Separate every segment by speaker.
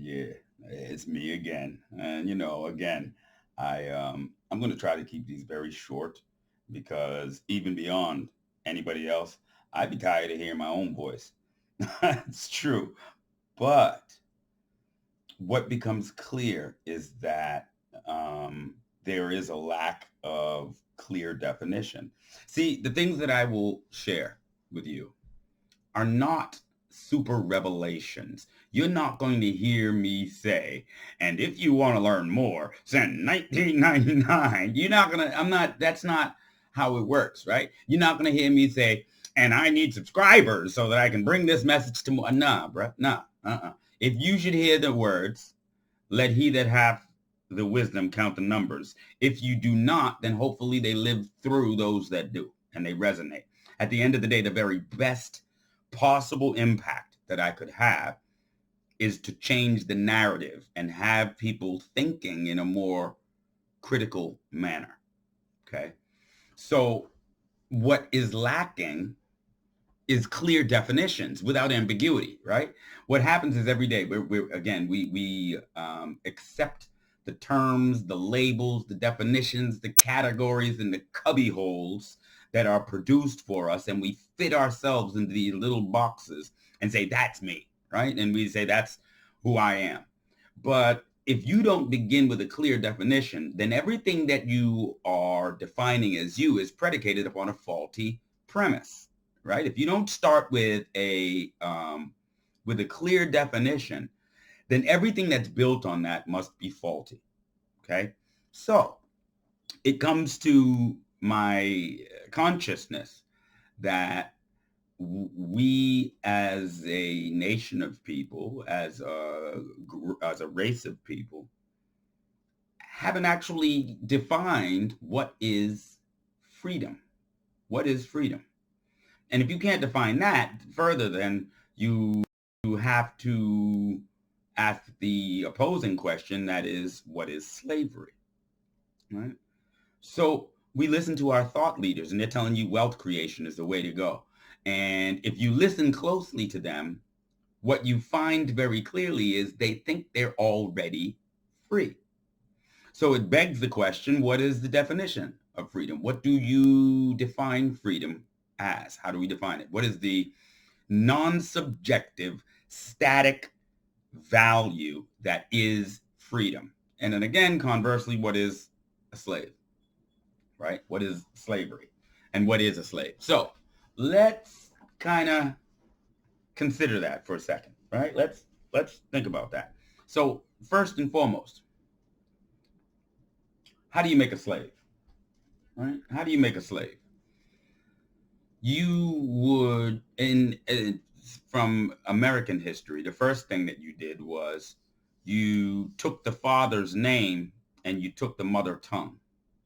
Speaker 1: Yeah, it's me again. And again, I'm going to try to keep these very short because even beyond anybody else, I'd be tired of hearing my own voice. It's true. But what becomes clear is that there is a lack of clear definition. See, the things that I will share with you are not super revelations. You're not going to hear me say, and if you want to learn more, send 1999. You're not going to, I'm not, that's not how it works, right? You're not going to hear me say, and I need subscribers so that I can bring this message to more. Nah, bro. Nah. If you should hear the words, let he that hath the wisdom count the numbers. If you do not, then hopefully they live through those that do and they resonate. At the end of the day, the very best possible impact that I could have is to change the narrative and have people thinking in a more critical manner. Okay. So what is lacking is clear definitions without ambiguity, right? What happens is every day we accept the terms, the labels, the definitions, the categories, and the cubby holes that are produced for us, and we fit ourselves into these little boxes and say, that's me, right? And we say, that's who I am. But if you don't begin with a clear definition, then everything that you are defining as you is predicated upon a faulty premise, right? If you don't start with a clear definition, then everything that's built on that must be faulty. Okay. So it comes to my consciousness that we as a nation of people, as a race of people, haven't actually defined what is freedom. What is freedom? And if you can't define that further, then you have to ask the opposing question, that is, what is slavery? Right? So we listen to our thought leaders, and they're telling you wealth creation is the way to go. And if you listen closely to them, what you find very clearly is they think they're already free. So it begs the question, what is the definition of freedom? What do you define freedom as? How do we define it? What is the non-subjective, static value that is freedom? And then again, conversely, what is a slave, right? What is slavery? And what is a slave? So let's kind of consider that for a second, right? Let's think about that. So first and foremost, how do you make a slave? Right? How do you make a slave? You would, from American history, the first thing that you did was you took the father's name and you took the mother tongue,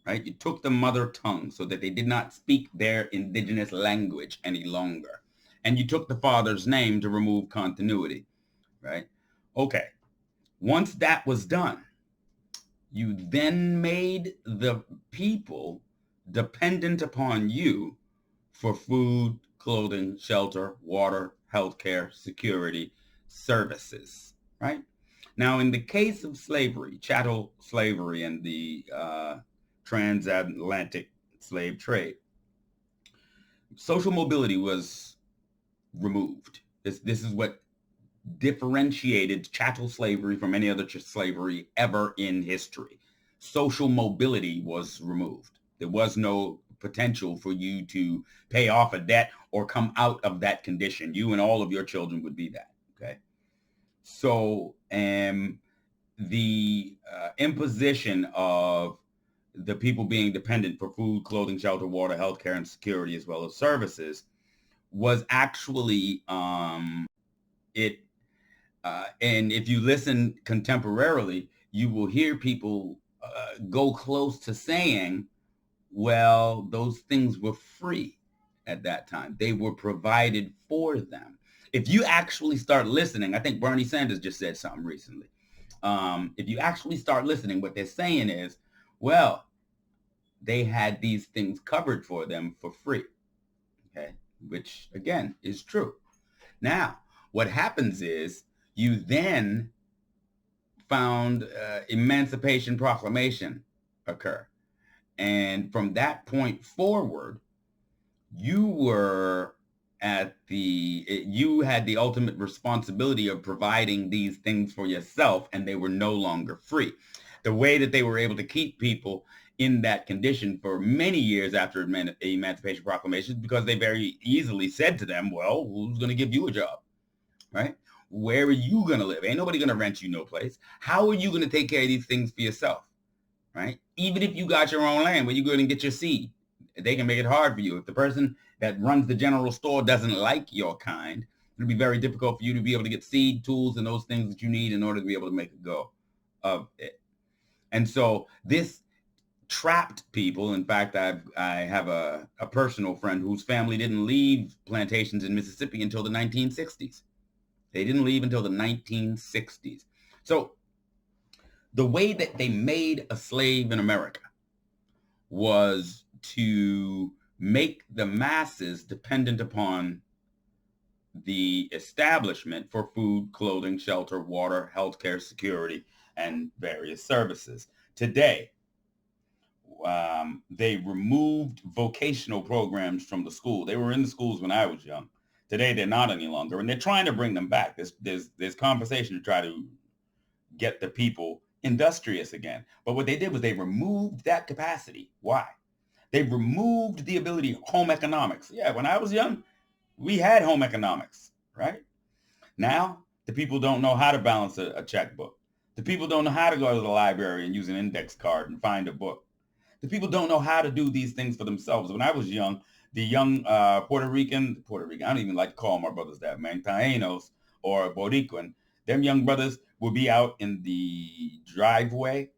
Speaker 1: right? You took the mother tongue so that they did not speak their indigenous language any longer. And you took the father's name to remove continuity, right? Okay. Once that was done, you then made the people dependent upon you for food, clothing, shelter, water, healthcare, security, services, right? Now, in the case of slavery, chattel slavery and the transatlantic slave trade, social mobility was removed. This is what differentiated chattel slavery from any other slavery ever in history. Social mobility was removed. There was no potential for you to pay off a debt or come out of that condition. You and all of your children would be that. Okay. So the imposition of the people being dependent for food, clothing, shelter, water, healthcare, and security, as well as services, was actually it. And if you listen contemporarily, you will hear people go close to saying, well, those things were free at that time. They were provided for them. If you actually start listening, I think Bernie Sanders just said something recently. If you actually start listening, what they're saying is, well, they had these things covered for them for free. Okay, which again is true. Now, what happens is you then found Emancipation Proclamation occur. And from that point forward, you had the ultimate responsibility of providing these things for yourself, and they were no longer free. The way that they were able to keep people in that condition for many years after Emancipation Proclamation is because they very easily said to them, well, who's going to give you a job, right? Where are you going to live? Ain't nobody going to rent you no place. How are you going to take care of these things for yourself, right? Even if you got your own land where you go and get your seed, they can make it hard for you. If the person that runs the general store doesn't like your kind, it'll be very difficult for you to be able to get seed, tools, and those things that you need in order to be able to make a go of it. And so this trapped people. In fact, I have a personal friend whose family didn't leave plantations in Mississippi until the 1960s. They didn't leave until the 1960s. So the way that they made a slave in America was to make the masses dependent upon the establishment for food, clothing, shelter, water, healthcare, security, and various services. Today, they removed vocational programs from the school. They were in the schools when I was young. Today, they're not any longer, and they're trying to bring them back. There's conversation to try to get the people industrious again. But what they did was they removed that capacity. Why? They removed the ability of home economics. Yeah, when I was young, we had home economics, right? Now, the people don't know how to balance a checkbook. The people don't know how to go to the library and use an index card and find a book. The people don't know how to do these things for themselves. When I was young, the young Puerto Rican, I don't even like to call my brothers that, man, Taínos or Boricuan, them young brothers would be out in the driveway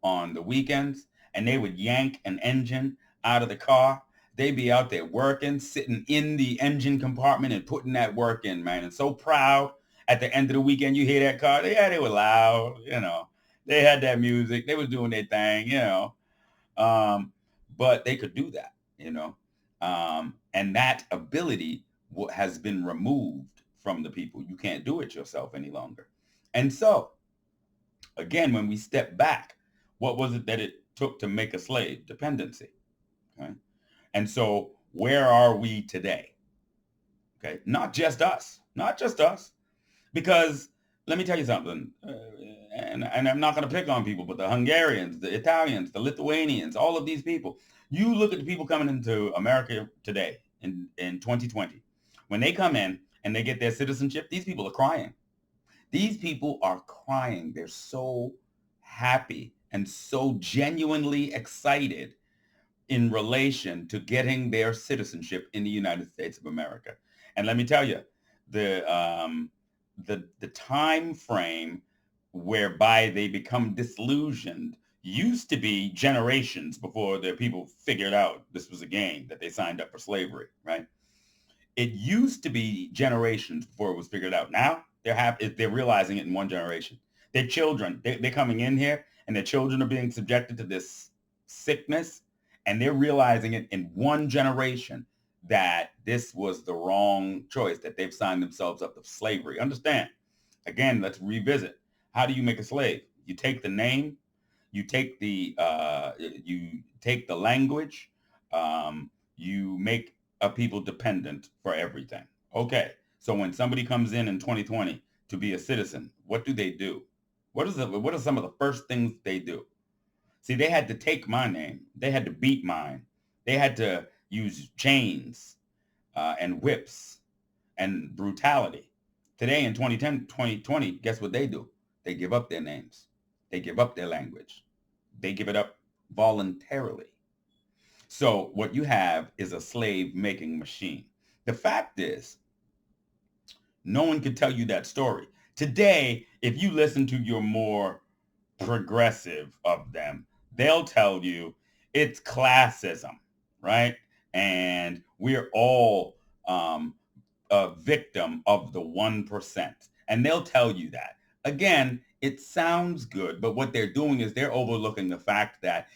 Speaker 1: on the weekends, and they would yank an engine out of the car. They'd be out there working, sitting in the engine compartment and putting that work in, man. And so proud. At the end of the weekend, you hear that car. Yeah, they were loud, you know. They had that music. They was doing their thing, you know. But they could do that, you know. And that ability has been removed from the people. You can't do it yourself any longer. And so, again, when we step back, what was it that it took to make a slave? Dependency. Okay? And so where are we today? Okay, not just us, because let me tell you something, and I'm not going to pick on people, but the Hungarians, the Italians, the Lithuanians, all of these people, you look at the people coming into America today in 2020, when they come in and they get their citizenship, these people are crying. These people are crying. They're so happy and so genuinely excited in relation to getting their citizenship in the United States of America. And let me tell you, the time frame whereby they become disillusioned used to be generations before the people figured out this was a game, that they signed up for slavery, right? It used to be generations before it was figured out. Now they're realizing it in one generation. Their children, they're coming in here and their children are being subjected to this sickness, and they're realizing it in one generation that this was the wrong choice, that they've signed themselves up to slavery. Understand? Again, let's revisit. How do you make a slave? You take the name, you take the language, you make a people dependent for everything. Okay, so when somebody comes in 2020 to be a citizen, what do? What are some of the first things they do? See, they had to take my name. They had to beat mine. They had to use chains and whips and brutality. Today in 2010, 2020, guess what they do? They give up their names. They give up their language. They give it up voluntarily. So what you have is a slave-making machine. The fact is, no one could tell you that story. Today, if you listen to your more progressive of them, they'll tell you it's classism, right? And we're all a victim of the 1%. And they'll tell you that. Again, it sounds good, but what they're doing is they're overlooking the fact that,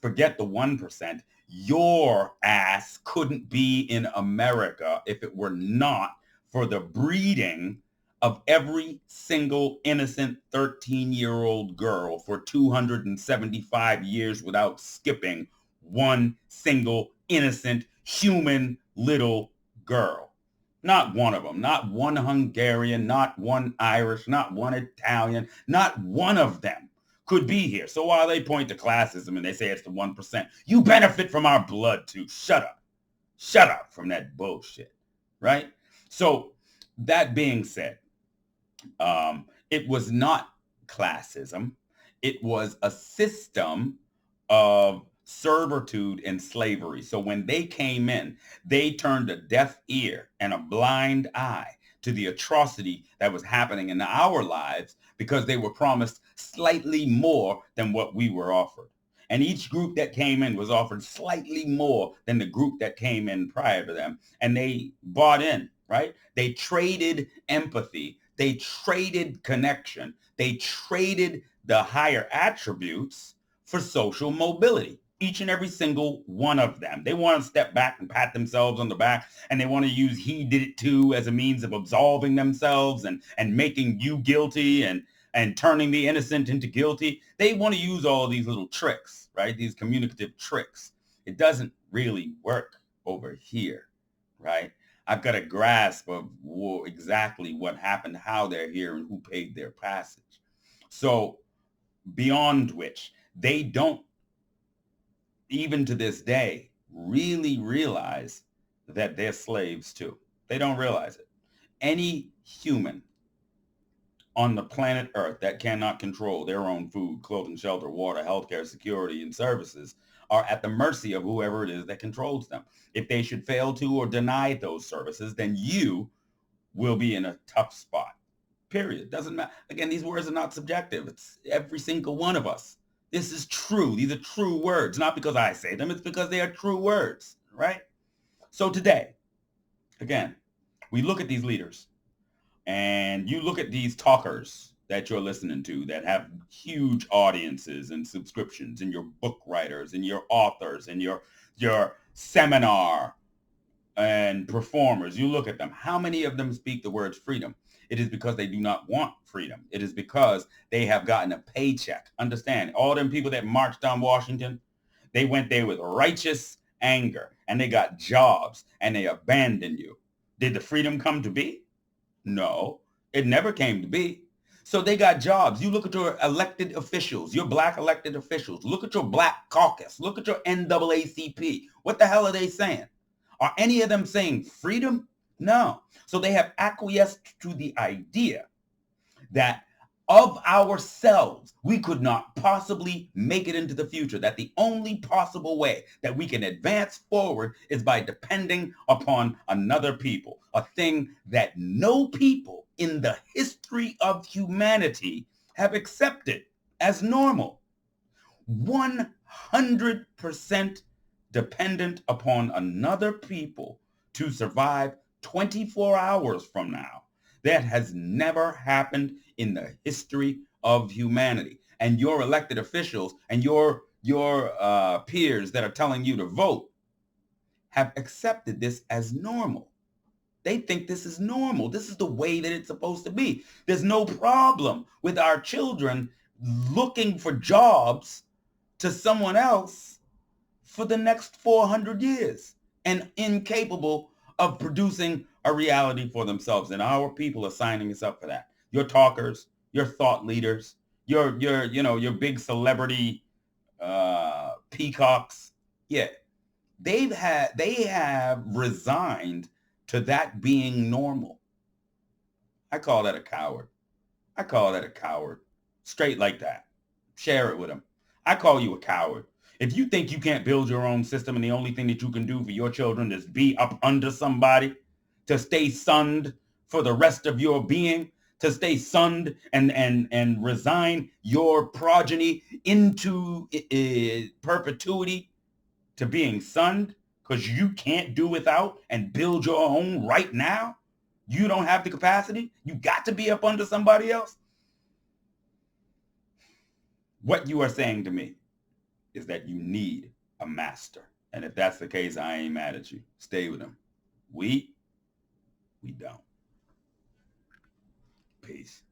Speaker 1: forget the 1%, your ass couldn't be in America if it were not for the breeding of every single innocent 13-year-old girl for 275 years without skipping one single innocent human little girl. Not one of them, not one Hungarian, not one Irish, not one Italian, not one of them could be here. So while they point to classism and they say it's the 1%, you benefit from our blood too. Shut up. Shut up from that bullshit, right? So that being said, it was not classism. It was a system of servitude and slavery. So when they came in, they turned a deaf ear and a blind eye to the atrocity that was happening in our lives because they were promised slightly more than what we were offered. And each group that came in was offered slightly more than the group that came in prior to them. And they bought in, right? They traded empathy. They traded connection. They traded the higher attributes for social mobility. Each and every single one of them. They want to step back and pat themselves on the back, and they want to use "he did it too" as a means of absolving themselves and making you guilty and turning the innocent into guilty. They want to use all these little tricks, right? These communicative tricks. It doesn't really work over here, right? I've got a grasp of exactly what happened, how they're here, and who paid their passage. So beyond which, they don't, even to this day, really realize that they're slaves too. They don't realize it. Any human on the planet Earth that cannot control their own food, clothing, shelter, water, healthcare, security, and services are at the mercy of whoever it is that controls them. If they should fail to or deny those services, then you will be in a tough spot. Period. Doesn't matter. Again, these words are not subjective. It's every single one of us. This is true. These are true words, not because I say them. It's because they are true words, right? So today, again, we look at these leaders and you look at these talkers that you're listening to that have huge audiences and subscriptions, and your book writers and your authors and your seminar and performers. You look at them. How many of them speak the words freedom? It is because they do not want freedom. It is because they have gotten a paycheck. Understand, all them people that marched on Washington, they went there with righteous anger and they got jobs and they abandoned you. Did the freedom come to be? No, it never came to be. So they got jobs. You look at your elected officials, your black elected officials. Look at your Black Caucus. Look at your NAACP. What the hell are they saying? Are any of them saying freedom? No. So they have acquiesced to the idea that of ourselves, we could not possibly make it into the future, that the only possible way that we can advance forward is by depending upon another people, a thing that no people in the history of humanity have accepted as normal. 100% dependent upon another people to survive 24 hours from now. That has never happened in the history of humanity. And your elected officials and your peers that are telling you to vote have accepted this as normal. They think this is normal. This is the way that it's supposed to be. There's no problem with our children looking for jobs to someone else for the next 400 years and incapable of producing a reality for themselves. And our people are signing us up for that. Your talkers, your thought leaders, your big celebrity peacocks. Yeah, they have resigned to that being normal. I call that a coward. I call that a coward. Straight like that. Share it with them. I call you a coward. If you think you can't build your own system and the only thing that you can do for your children is be up under somebody, to stay sunned for the rest of your being, to stay sunned and resign your progeny into perpetuity to being sunned because you can't do without and build your own right now, you don't have the capacity, you got to be up under somebody else. What you are saying to me is that you need a master. And if that's the case, I ain't mad at you. Stay with him. We don't. Peace.